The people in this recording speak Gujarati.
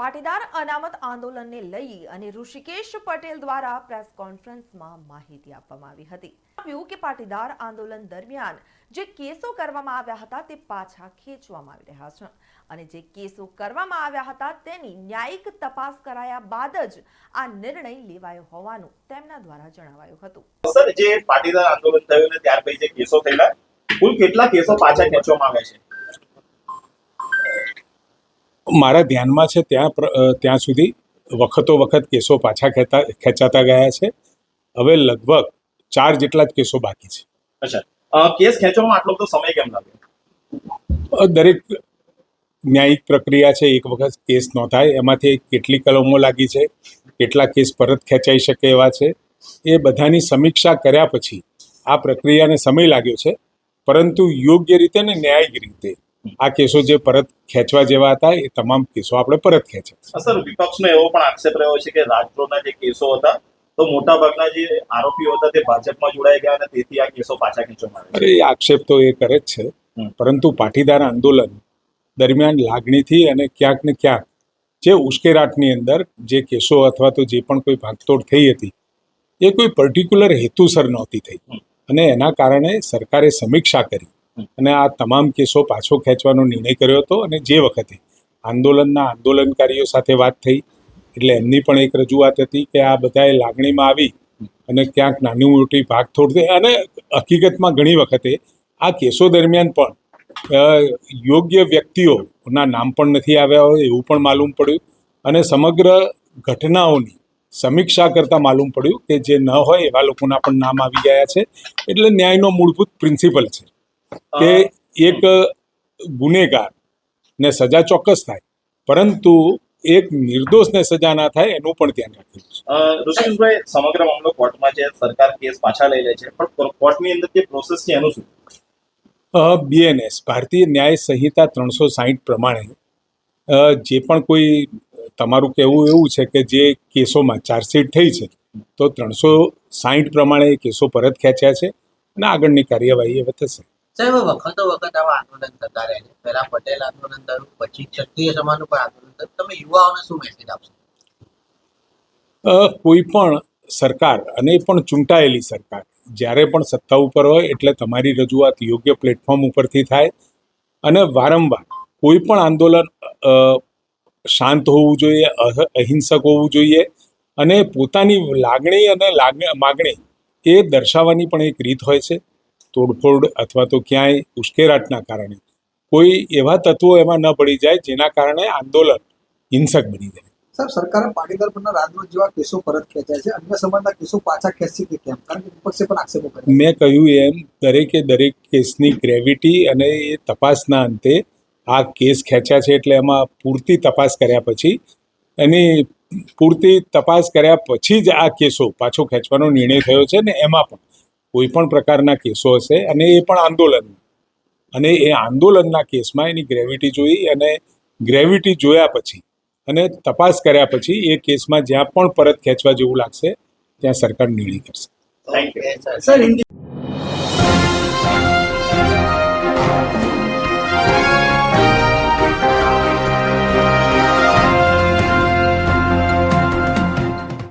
પાટીદાર અનામત આંદોલનને લઈ અને ઋષિકેશ પટેલ દ્વારા પ્રેસ કોન્ફરન્સમાં માહિતી આપવામાં આવી હતી. કહ્યું કે પાટીદાર આંદોલન દરમિયાન જે કેસો કરવામાં આવ્યા હતા તે પાછા ખેંચવામાં આવી રહ્યા છે અને જે કેસો કરવામાં આવ્યા હતા તેની ન્યાયિક તપાસ કરાયા બાદ જ આ નિર્ણય લેવાયો હોવાનું તેમના દ્વારા જણાવાયું હતું. સર, જે પાટીદાર આંદોલન થયું ને ત્યાર પછી જે કેસો થયેલા, કુલ કેટલા કેસો પાછા ખેંચવામાં આવ્યા છે? મારા ધ્યાનમાં છે ત્યાં સુધી વખતો વખત કેસો પાછા ખેંચાતા ગયા છે. હવે લગભગ 4 જેટલા જ કેસો બાકી છે. અચ્છા, કેસ ખેંચવામાં આટલો બધો સમય કેમ લાગ્યો? દરેક ન્યાયિક પ્રક્રિયા છે, એક વખત કેસ નોંધાય એમાંથી કેટલી કલમો લાગી છે, કેટલા કેસ પરત ખેંચાઈ શકે એવા છે, એ બધાની સમીક્ષા કર્યા પછી આ પ્રક્રિયાને સમય લાગ્યો છે. પરંતુ યોગ્ય રીતે ને ન્યાયિક રીતે આ કેસો જે પરત ખેંચવા જેવા હતા એ તમામ કેસો આપણે પરત ખેંચ્યા. સર, વિપક્ષનો એવો પણ આક્ષેપ રહ્યો છે કે રાજદ્રોહના જે કેસો હતા તો મોટાભાગના જે આરોપીઓ હતા તે ભાજપમાં જોડાઈ ગયા અને તેથી આ કેસો પાછા ખેંચવામાં આવ્યા. અરે, આક્ષેપ તો એ કરે જ છે, પરંતુ પાટીદાર આંદોલન દરમિયાન લાગણીથી અને ક્યાંક ને ક્યાંક જે ઉશ્કેરાટની અંદર જે કેસો અથવા તો જે પણ કોઈ ભાગતોડ થઈ હતી એ કોઈ પર્ટિક્યુલર હેતુસર નહોતી થઈ અને એના કારણે સરકારે સમીક્ષા કરી અને આ તમામ કેસો પાછો ખેંચવાનો નિર્ણય કર્યો હતો. અને જે વખતે આંદોલનકારીઓ સાથે વાત થઈ એટલે એમની પણ એક રજૂઆત હતી કે આ બધાએ લાગણીમાં આવી અને ક્યાંક નાની મોટી ભાગતોડ થઈ અને હકીકતમાં ઘણી વખતે આ કેસો દરમિયાન પણ યોગ્ય વ્યક્તિઓના નામ પણ નથી આવ્યા હોય એવું પણ માલુમ પડ્યું અને સમગ્ર ઘટનાઓની સમીક્ષા કરતાં માલુમ પડ્યું કે જે ન હોય એવા લોકોના પણ નામ આવી ગયા છે. એટલે ન્યાયનો મૂળભૂત પ્રિન્સિપલ છે કે એક ગુનેગાર ને સજા ચોક્કસ થાય, પરંતુ એક નિર્દોષને સજા ના થાય એનું પણ ધ્યાન રાખવું છે. ઋષિકેશભાઈ, સમગ્ર મામલો કોર્ટમાં છે, સરકાર કેસ પાછા લઈ લે છે, પણ કોર્ટની અંદર જે પ્રોસેસ છે એનું શું? BNS ભારતીય ન્યાય સંહિતા 360 પ્રમાણે જે પણ કોઈ તમારું કહેવું એવું છે કે જે કેસોમાં ચાર્જશીટ થઈ છે તો 360 પ્રમાણે એ કેસો પરત ખેંચ્યા છે અને આગળની કાર્યવાહી હવે થશે. સાહેબ, વખતો વખત આવા આંદોલન થતા રહે છે. પહેલા પટેલ આંદોલન થયું, પછી ક્ષત્રિય સમાજનું પણ આંદોલન થયું. તમે યુવાઓને શું મેસેજ આપશો? કોઈ પણ સરકાર અને એ પણ ચૂંટાયેલી સરકાર જ્યારે પણ સત્તા ઉપર હોય એટલે તમારી રજૂઆત યોગ્ય પ્લેટફોર્મ ઉપરથી થાય અને વારંવાર કોઈ પણ આંદોલન શાંત હોવું જોઈએ, અહિંસક હોવું જોઈએ અને પોતાની લાગણી અને માગણી એ દર્શાવવાની પણ એક રીત હોય છે. તોડફોડ અથવા તો ક્યાંય ઉશ્કેરાટના કારણે કોઈ એવા તત્વો એમાં ન પડી જાય જેના કારણે આંદોલન હિંસક બની જાય. સાહેબ, સરકારે પાટીદાર પરના રાજદ્રોહ જેવા કેસો પરત ખેંચ્યા છે, અન્ય સમાજના કેસો પાછા ખેંચશે કે કેમ? કારણ કે વિપક્ષે પણ આક્ષેપો કર્યા. મેં કહ્યું એમ દરેક કેસની ગ્રેવિટી અને એ તપાસના અંતે આ કેસ ખેંચ્યા છે એટલે એમાં પૂરતી તપાસ કર્યા પછી જ આ કેસો પાછો ખેંચવાનો નિર્ણય થયો છે. ને એમાં પણ કોઈ પણ પ્રકારના કેસો હશે અને એ પણ આંદોલનના કેસમાં એની ગ્રેવિટી જોઈ અને ગ્રેવિટી જોયા પછી અને તપાસ કર્યા પછી એ કેસમાં જ્યાં પણ પરત ખેંચવા જેવું લાગશે ત્યાં સરકાર નિર્ણય કરશે. Thank you. સર,